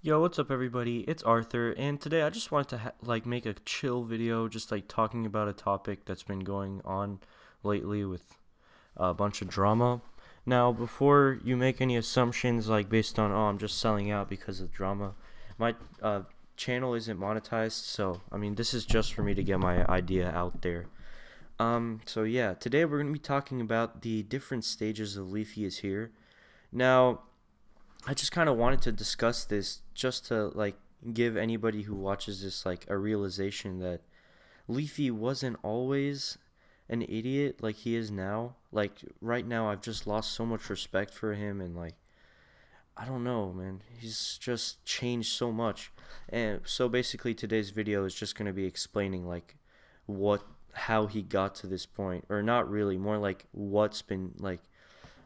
Yo, what's up everybody? It's Arthur, and today I just wanted to make a chill video, just like talking about a topic that's been going on lately with a bunch of drama. Now, before you make any assumptions like based on I'm just selling out because of drama, my channel isn't monetized, so I mean this is just for me to get my idea out there. So yeah, today we're gonna be talking about the different stages of Leafy is here. Now, I just kind of wanted to discuss this just to give anybody who watches this like a realization that Leafy wasn't always an idiot like he is now. Like right now I've just lost so much respect for him, and like I don't know, man. He's just changed so much. And so basically today's video is just going to be explaining like what how he got to this point, or not really, more like what's been like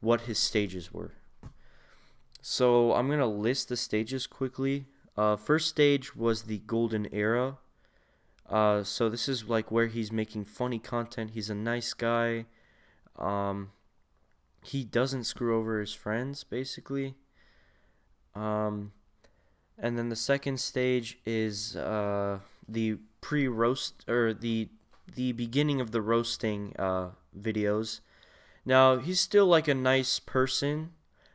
what his stages were. So I'm gonna list the stages quickly. First stage was the golden era. So this is like where he's making funny content. He's a nice guy. Um, he doesn't screw over his friends, basically. Um, and then the second stage is the pre-roast, or the beginning of the roasting videos. Now he's still like a nice person,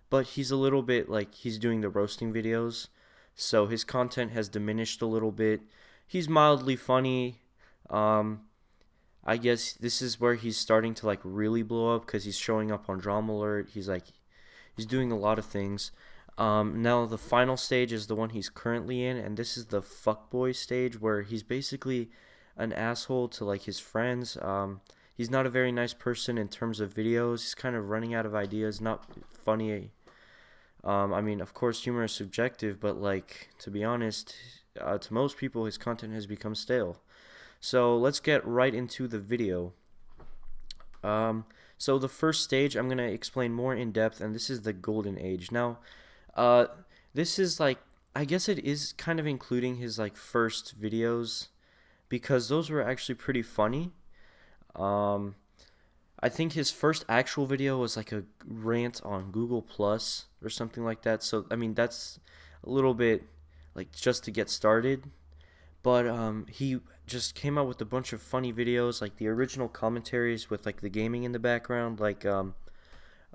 but he's a little bit like he's doing the roasting videos, so his content has diminished a little bit. He's mildly funny. Um, I guess this is where he's starting to like really blow up because he's showing up on Drama Alert. He's doing a lot of things. Now the final stage is the one he's currently in, and this is the fuckboy stage where he's basically an asshole to like his friends. He's not a very nice person in terms of videos. He's kind of running out of ideas. Not funny. I mean, of course, humor is subjective, but like to be honest, to most people, his content has become stale. So let's get right into the video. So the first stage I'm gonna explain more in depth, and this is the golden age. Now, uh, this is like I guess it is kind of including his like first videos because those were actually pretty funny. Um, I think his first actual video was like a rant on Google Plus or something like that. So I mean that's a little bit like just to get started. But he just came out with a bunch of funny videos, like the original commentaries with like the gaming in the background. Like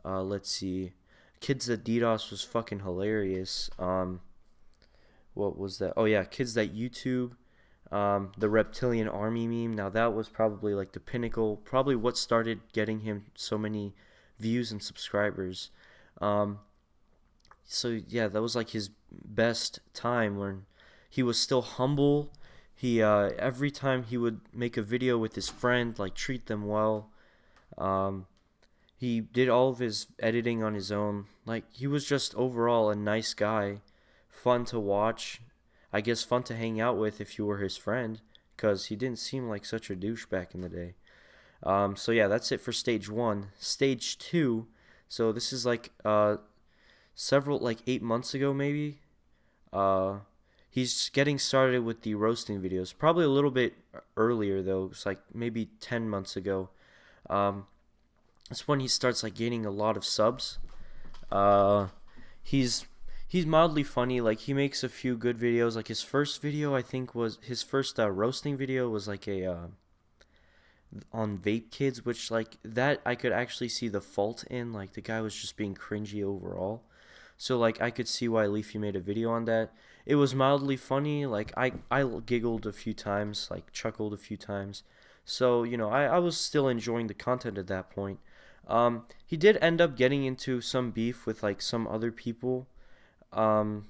let's see, Kids That DDoS was fucking hilarious. What was that? Oh yeah, Kids That YouTube. The reptilian army meme. Now that was probably like the pinnacle, probably what started getting him so many views and subscribers. Um, so yeah, that was like his best time when he was still humble. He every time he would make a video with his friend, like treat them well. Um, he did all of his editing on his own. Like he was just overall a nice guy, fun to watch. I guess fun to hang out with if you were his friend, because he didn't seem like such a douche back in the day. So yeah, that's it for stage one. Stage two. So this is like several like 8 months ago maybe. Uh, he's getting started with the roasting videos. Probably a little bit earlier though. It's like maybe 10 months ago. Um, that's when he starts like gaining a lot of subs. Uh, he's he's mildly funny. Like he makes a few good videos. Like his first video, I think, was his first roasting video was like a on vape kids, which like that I could actually see the fault in. Like the guy was just being cringy overall. So like I could see why Leafy made a video on that. It was mildly funny. Like I giggled a few times, like chuckled a few times. So I was still enjoying the content at that point. He did end up getting into some beef with like some other people, um,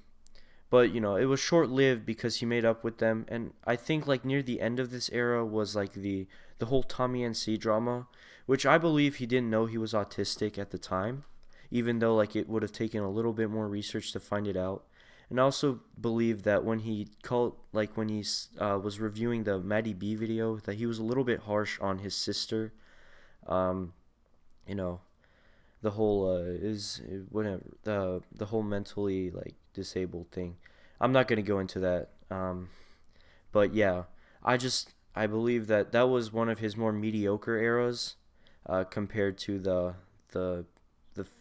but it was short lived because he made up with them. And I think like near the end of this era was like the whole Tommy NC drama, which I believe he didn't know he was autistic at the time, even though like it would have taken a little bit more research to find it out. And I also believe that when he called, like when he was reviewing the Maddie B video, that he was a little bit harsh on his sister. Um, you know, the whole is whatever the whole mentally like disabled thing. I'm not gonna go into that. But yeah, I believe that that was one of his more mediocre eras, compared to the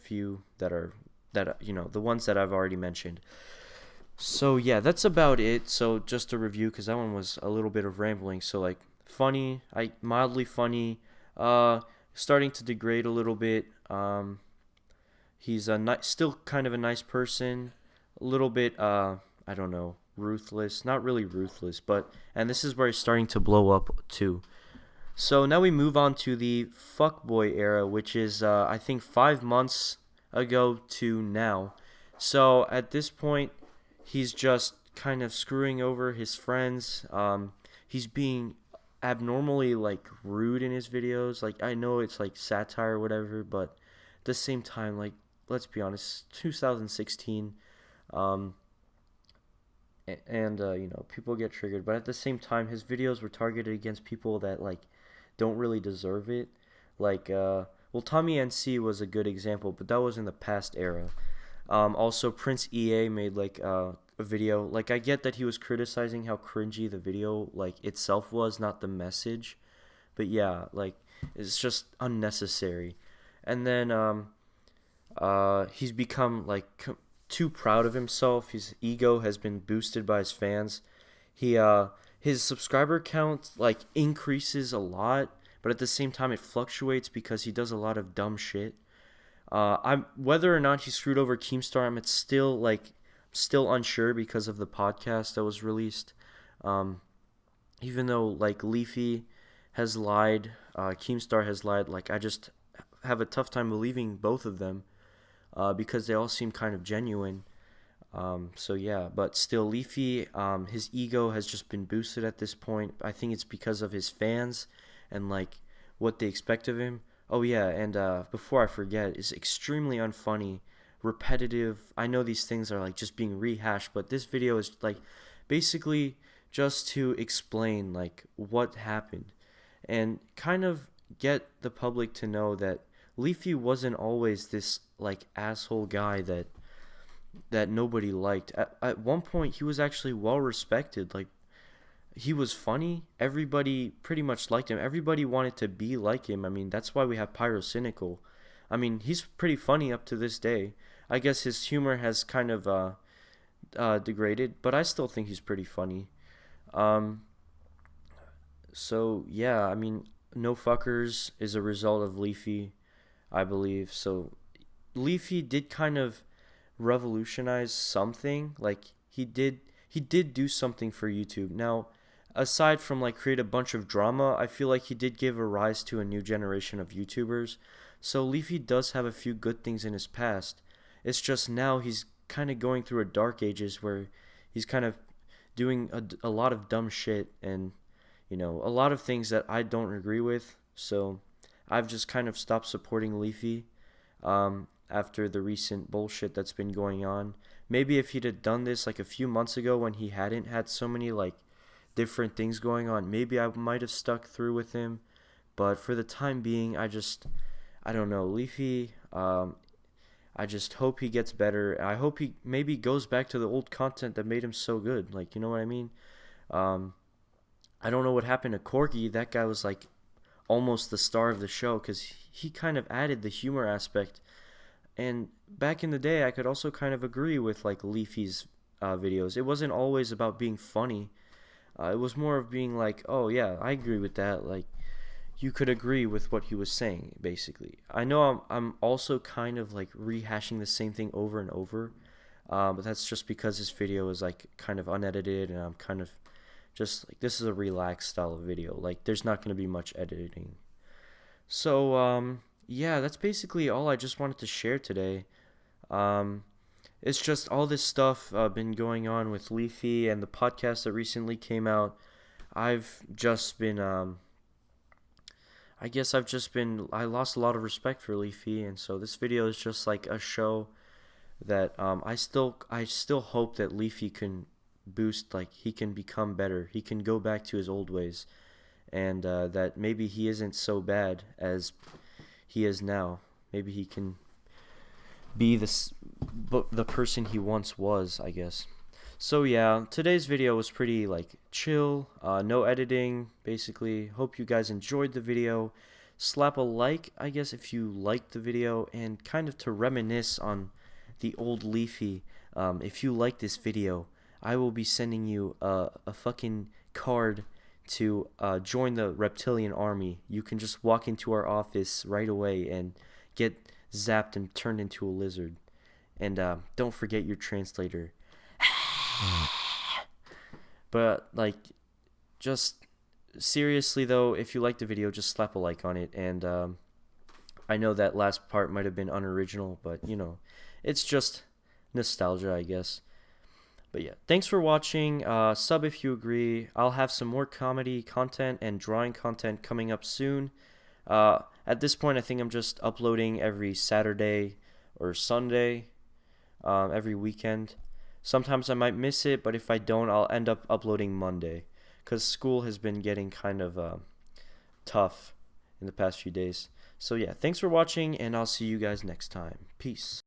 few that are the ones that I've already mentioned. So yeah, that's about it. So just a review, because that one was a little bit of rambling. So like funny, I mildly funny, uh, starting to degrade a little bit. He's a still kind of a nice person, a little bit I don't know, ruthless, not really ruthless, but and this is where he's starting to blow up too. So now we move on to the fuckboy era, which is I think 5 months ago to now. So at this point, he's just kind of screwing over his friends. He's being abnormally like rude in his videos. Like I know it's like satire or whatever, but at the same time, like let's be honest, 2016, um, and you know people get triggered. But at the same time, his videos were targeted against people that like don't really deserve it. Like well, Tommy NC was a good example, but that was in the past era. Also, Prince EA made like a video. Like I get that he was criticizing how cringy the video like itself was, not the message. But yeah, like it's just unnecessary. And then he's become like too proud of himself. His ego has been boosted by his fans. He his subscriber count like increases a lot, but at the same time it fluctuates because he does a lot of dumb shit. I'm whether or not he screwed over Keemstar, I'm still unsure because of the podcast that was released. Even though like Leafy has lied, Keemstar has lied. Like I just have a tough time believing both of them, because they all seem kind of genuine. So yeah, but still, Leafy, his ego has just been boosted at this point. I think it's because of his fans and like what they expect of him. Oh yeah, and before I forget, it's extremely unfunny, repetitive. I know these things are like just being rehashed, but this video is like basically just to explain like what happened and kind of get the public to know that Leafy wasn't always this like asshole guy that nobody liked. At one point, he was actually well respected. Like he was funny. Everybody pretty much liked him. Everybody wanted to be like him. I mean, that's why we have Pyrocynical. I mean, he's pretty funny up to this day. I guess his humor has kind of degraded, but I still think he's pretty funny. Um, so yeah, I mean, No Fuckers is a result of Leafy, I believe. So Leafy did kind of revolutionize something. Like he did do something for YouTube. Now, aside from like create a bunch of drama, I feel like he did give a rise to a new generation of YouTubers. So Leafy does have a few good things in his past. It's just now he's kind of going through a dark ages where he's kind of doing a lot of dumb shit and you know a lot of things that I don't agree with. So I've just kind of stopped supporting Leafy after the recent bullshit that's been going on. Maybe if he'd have done this like a few months ago when he hadn't had so many like different things going on, maybe I might have stuck through with him. But for the time being, I don't know, Leafy. I just hope he gets better. I hope he maybe goes back to the old content that made him so good. Like, you know what I mean? Um, I don't know what happened to Corky. That guy was like almost the star of the show because he kind of added the humor aspect. And back in the day, I could also kind of agree with like Leafy's videos. It wasn't always about being funny. It was more of being like, oh yeah, I agree with that. Like you could agree with what he was saying, basically. I know I'm also kind of like rehashing the same thing over and over, but that's just because this video is like kind of unedited, and I'm kind of just like this is a relaxed style of video. Like there's not going to be much editing. So yeah, that's basically all I just wanted to share today. Um, it's just all this stuff been going on with Leafy and the podcast that recently came out. I've just been I guess I lost a lot of respect for Leafy, and so this video is just like a show that I still hope that Leafy can boost, like he can become better. He can go back to his old ways, and that maybe he isn't so bad as he is now. Maybe he can be the person he once was, I guess. So yeah, today's video was pretty like chill, no editing, basically. Hope you guys enjoyed the video. Slap a like, I guess, if you liked the video, and kind of to reminisce on the old Leafy. If you like this video, I will be sending you a fucking card to join the reptilian army. You can just walk into our office right away and get zapped and turned into a lizard. And don't forget your translator. But like, just seriously though, if you liked the video, just slap a like on it. And I know that last part might have been unoriginal, but you know, it's just nostalgia, I guess. But yeah, thanks for watching. Sub if you agree. I'll have some more comedy content and drawing content coming up soon. At this point, I think I'm just uploading every Saturday or Sunday, every weekend. Sometimes I might miss it, but if I don't, I'll end up uploading Monday, because school has been getting kind of tough in the past few days. So yeah, thanks for watching, and I'll see you guys next time. Peace.